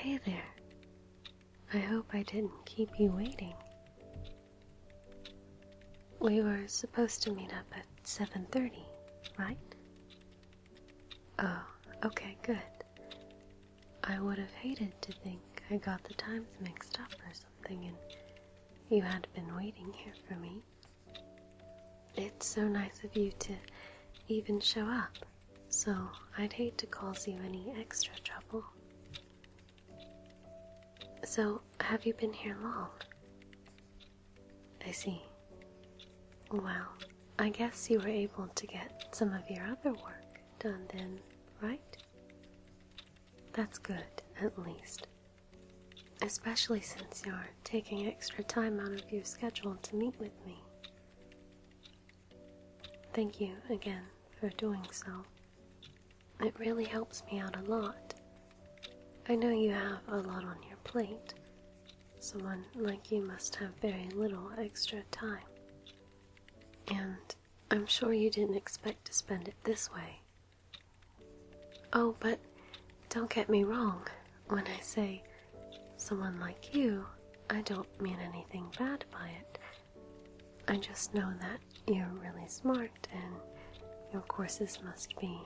Hey there. I hope I didn't keep you waiting. We were supposed to meet up at 7:30, right? Oh, okay, good. I would have hated to think I got the times mixed up or something and you had been waiting here for me. It's so nice of you to even show up, so I'd hate to cause you any extra trouble. So, have you been here long? I see. Well, I guess you were able to get some of your other work done then, right? That's good, at least. Especially since you're taking extra time out of your schedule to meet with me. Thank you again for doing so. It really helps me out a lot. I know you have a lot on your plate. Someone like you must have very little extra time. And I'm sure you didn't expect to spend it this way. Oh, but don't get me wrong. When I say someone like you, I don't mean anything bad by it. I just know that you're really smart and your courses must be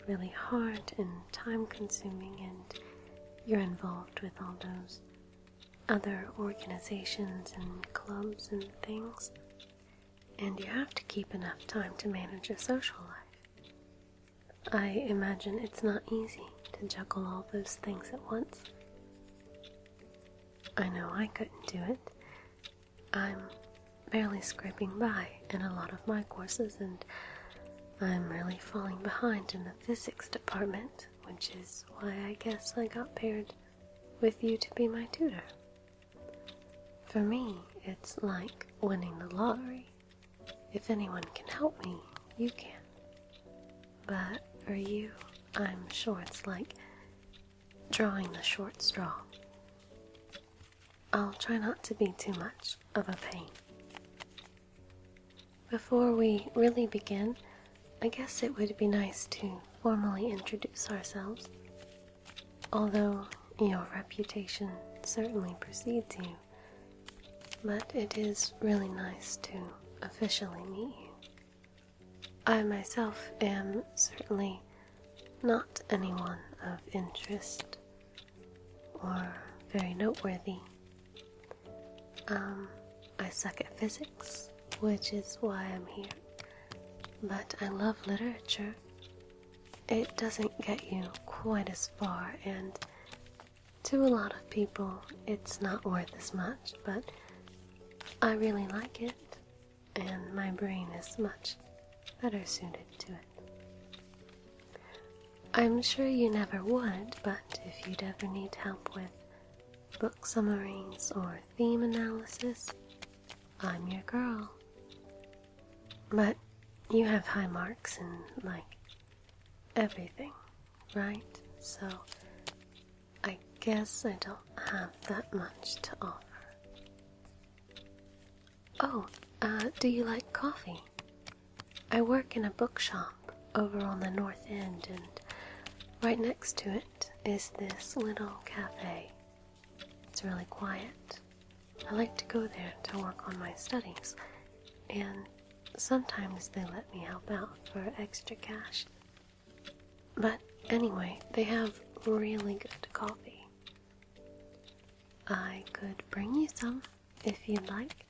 really hard and time-consuming, and you're involved with all those other organizations and clubs and things, and you have to keep enough time to manage your social life. I imagine it's not easy to juggle all those things at once. I know I couldn't do it. I'm barely scraping by in a lot of my courses, and I'm really falling behind in the physics department, which is why I guess I got paired with you to be my tutor. For me, it's like winning the lottery. If anyone can help me, you can. But for you, I'm sure it's like drawing the short straw. I'll try not to be too much of a pain. Before we really begin, I guess it would be nice to formally introduce ourselves. Although your reputation certainly precedes you, but it is really nice to officially meet you. I myself am certainly not anyone of interest or very noteworthy. I suck at physics, which is why I'm here. But I love literature. It doesn't get you quite as far, and to a lot of people it's not worth as much, but I really like it, and my brain is much better suited to it. I'm sure you never would, but if you'd ever need help with book summaries or theme analysis, I'm your girl. But you have high marks in, like, everything, right? So I guess I don't have that much to offer. Oh, do you like coffee? I work in a bookshop over on the north end, and right next to it is this little cafe. It's really quiet. I like to go there to work on my studies, and sometimes they let me help out for extra cash. But anyway, they have really good coffee. I could bring you some if you'd like.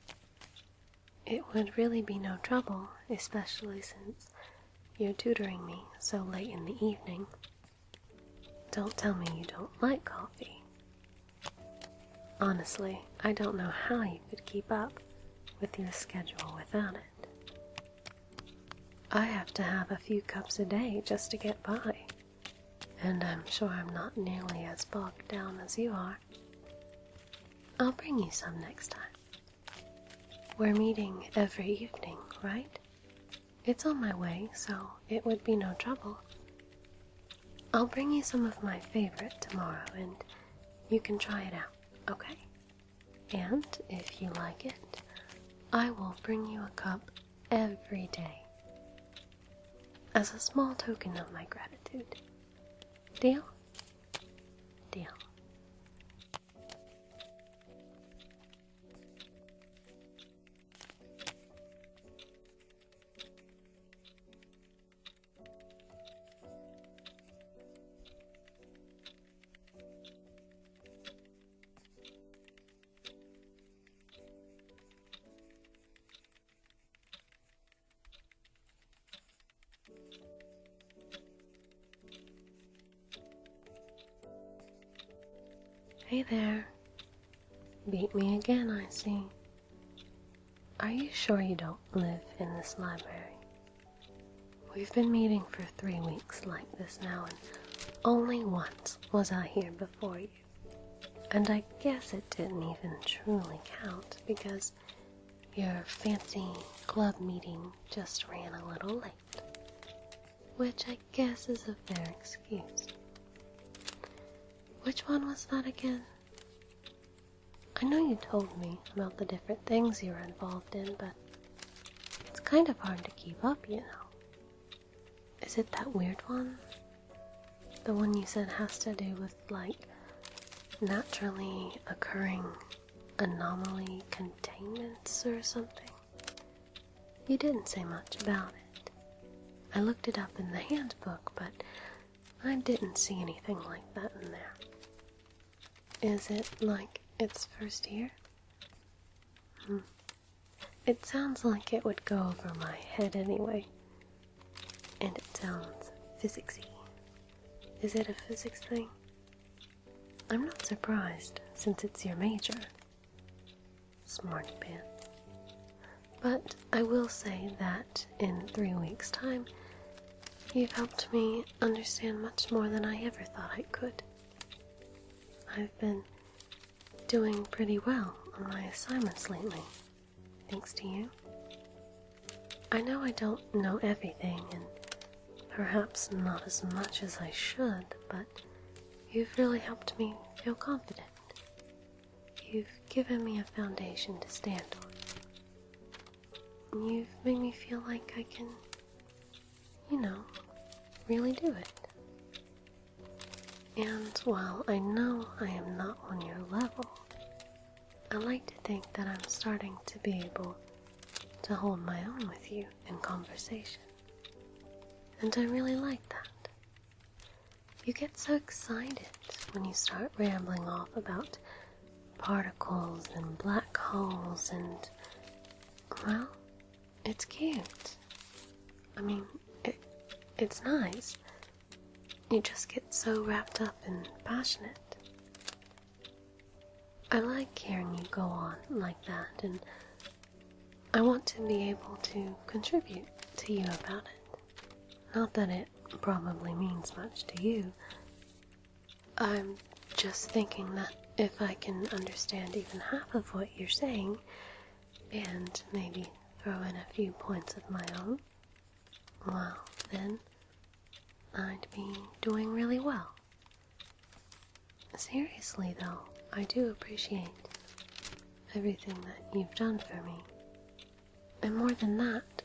It would really be no trouble, especially since you're tutoring me so late in the evening. Don't tell me you don't like coffee. Honestly, I don't know how you could keep up with your schedule without it. I have to have a few cups a day just to get by, and I'm sure I'm not nearly as bogged down as you are. I'll bring you some next time. We're meeting every evening, right? It's on my way, so it would be no trouble. I'll bring you some of my favorite tomorrow, and you can try it out, okay? And if you like it, I will bring you a cup every day, as a small token of my gratitude. Deal? Deal. Hey there. Beat me again, I see. Are you sure you don't live in this library? We've been meeting for 3 weeks like this now, and only once was I here before you. And I guess it didn't even truly count because your fancy club meeting just ran a little late. Which I guess is a fair excuse. Which one was that again? I know you told me about the different things you were involved in, but it's kind of hard to keep up, you know. Is it that weird one? The one you said has to do with, like, naturally occurring anomaly containments or something? You didn't say much about it. I looked it up in the handbook, but I didn't see anything like that in there. Is it like its first year? It sounds like it would go over my head anyway. And it sounds physicsy. Is it a physics thing? I'm not surprised, since it's your major. Smarty pants. But I will say that in 3 weeks' time, you've helped me understand much more than I ever thought I could. I've been doing pretty well on my assignments lately, thanks to you. I know I don't know everything, and perhaps not as much as I should, but you've really helped me feel confident. You've given me a foundation to stand on. You've made me feel like I can, really do it. And while I know I am not on your level, I like to think that I'm starting to be able to hold my own with you in conversation. And I really like that. You get so excited when you start rambling off about particles and black holes and, well, it's cute. I mean, it's nice. You just get so wrapped up and passionate. I like hearing you go on like that, and I want to be able to contribute to you about it. Not that it probably means much to you. I'm just thinking that if I can understand even half of what you're saying, and maybe throw in a few points of my own, well, then I'd be doing really well. Seriously though, I do appreciate everything that you've done for me. And more than that,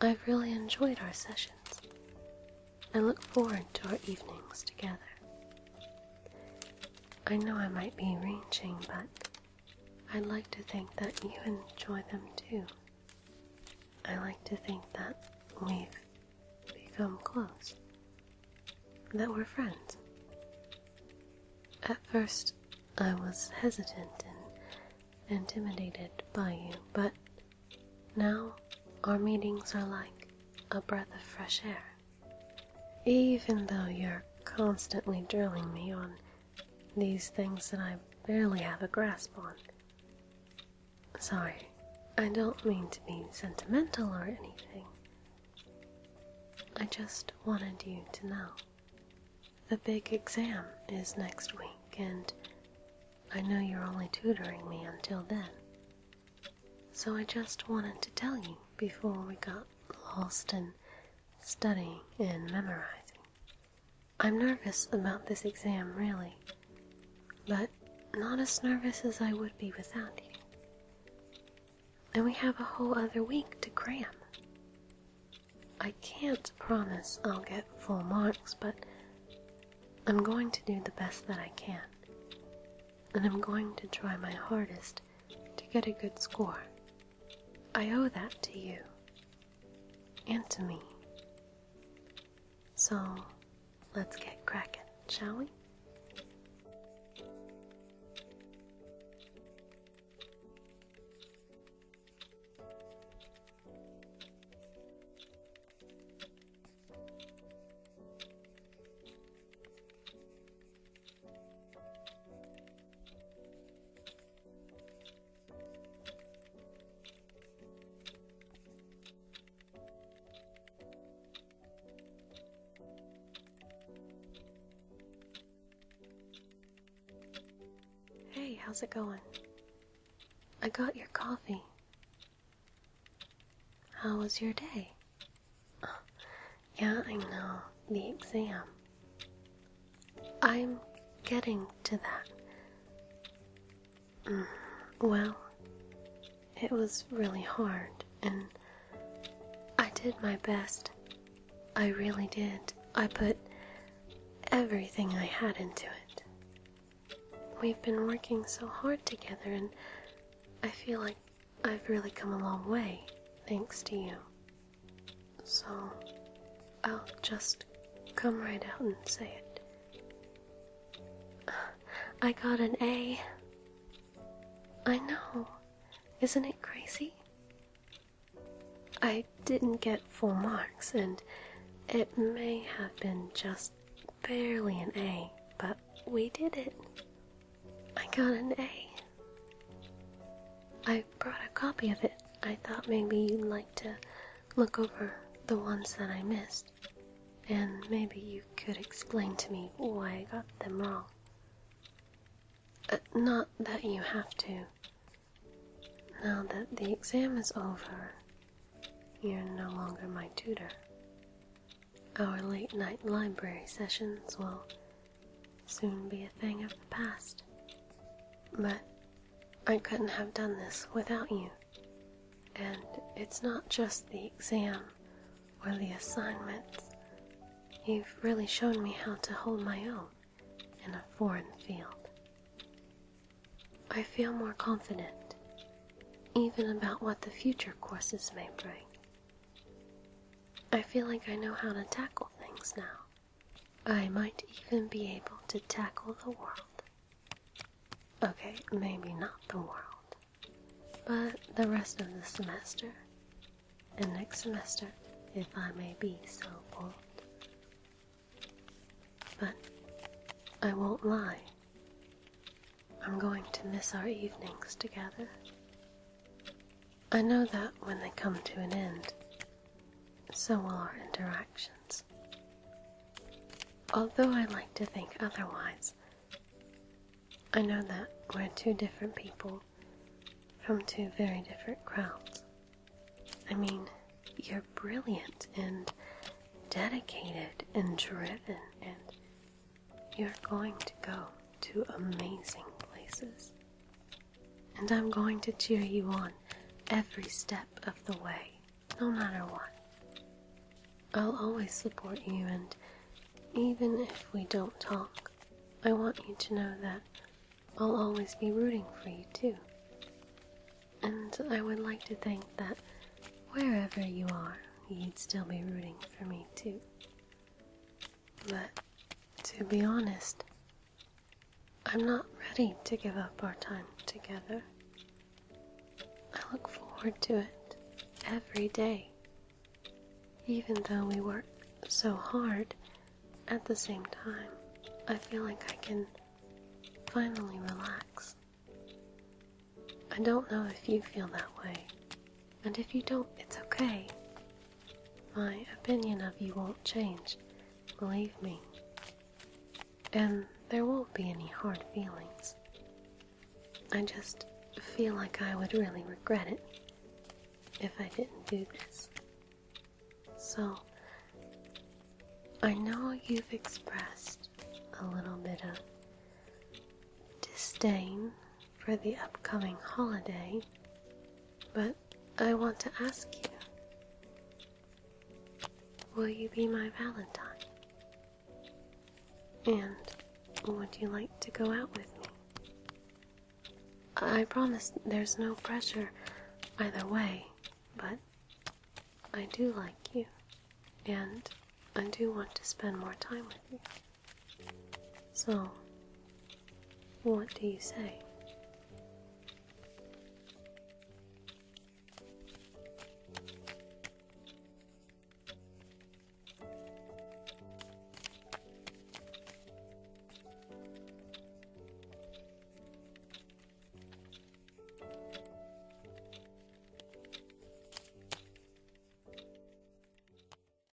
I've really enjoyed our sessions. I look forward to our evenings together. I know I might be reaching, but I'd like to think that you enjoy them too. I like to think that we've become close. That we're friends. At first, I was hesitant and intimidated by you, but now our meetings are like a breath of fresh air. Even though you're constantly drilling me on these things that I barely have a grasp on. Sorry, I don't mean to be sentimental or anything. I just wanted you to know. The big exam is next week, and I know you're only tutoring me until then. So I just wanted to tell you before we got lost in studying and memorizing. I'm nervous about this exam, really, but not as nervous as I would be without you. And we have a whole other week to cram. I can't promise I'll get full marks, but I'm going to do the best that I can. And I'm going to try my hardest to get a good score. I owe that to you. And to me. So, let's get cracking, shall we? how's it going? I got your coffee. How was your day? Oh, yeah, I know. The exam. I'm getting to that. Well, it was really hard, and I did my best. I really did. I put everything I had into it. We've been working so hard together, and I feel like I've really come a long way, thanks to you. So, I'll just come right out and say it. I got an A. I know. Isn't it crazy? I didn't get full marks, and it may have been just barely an A, but we did it. I got an A. I brought a copy of it. I thought maybe you'd like to look over the ones that I missed, and maybe you could explain to me why I got them wrong. Not that you have to. Now that the exam is over, you're no longer my tutor. Our late-night library sessions will soon be a thing of the past. But I couldn't have done this without you. And it's not just the exam or the assignments. You've really shown me how to hold my own in a foreign field. I feel more confident, even about what the future courses may bring. I feel like I know how to tackle things now. I might even be able to tackle the world. Okay, maybe not the world, but the rest of the semester, and next semester, if I may be so bold. But I won't lie. I'm going to miss our evenings together. I know that when they come to an end, so will our interactions. Although I like to think otherwise, I know that we're two different people from two very different crowds. I mean, you're brilliant and dedicated and driven, and you're going to go to amazing places. And I'm going to cheer you on every step of the way, no matter what. I'll always support you, and even if we don't talk, I want you to know that I'll always be rooting for you too. And I would like to think that wherever you are, you'd still be rooting for me too. But to be honest, I'm not ready to give up our time together. I look forward to it every day. Even though we work so hard, at the same time, I feel like I can finally relax. I don't know if you feel that way, and if you don't, it's okay. My opinion of you won't change, believe me. And there won't be any hard feelings. I just feel like I would really regret it if I didn't do this. So, I know you've expressed a little bit of disdain for the upcoming holiday, but I want to ask you, will you be my Valentine? And would you like to go out with me? I promise there's no pressure either way, but I do like you, and I do want to spend more time with you. So, what do you say?